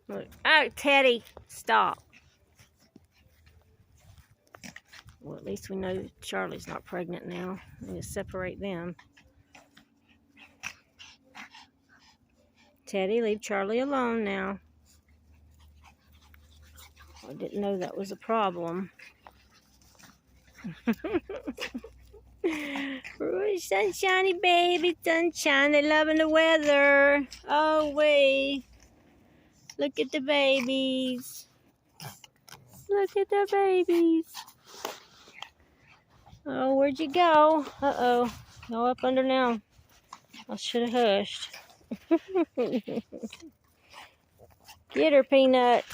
Look. Oh, Teddy, stop. Well, at least we know Charlie's not pregnant now. We just separate them. Teddy, leave Charlie alone now. I didn't know that was a problem. Sunshiny baby, sunshine, they loving the weather. Oh, wait. Look at the babies. Look at the babies. Oh, where'd you go? Uh-oh. Go up under now. I should have hushed. Get her, Peanut.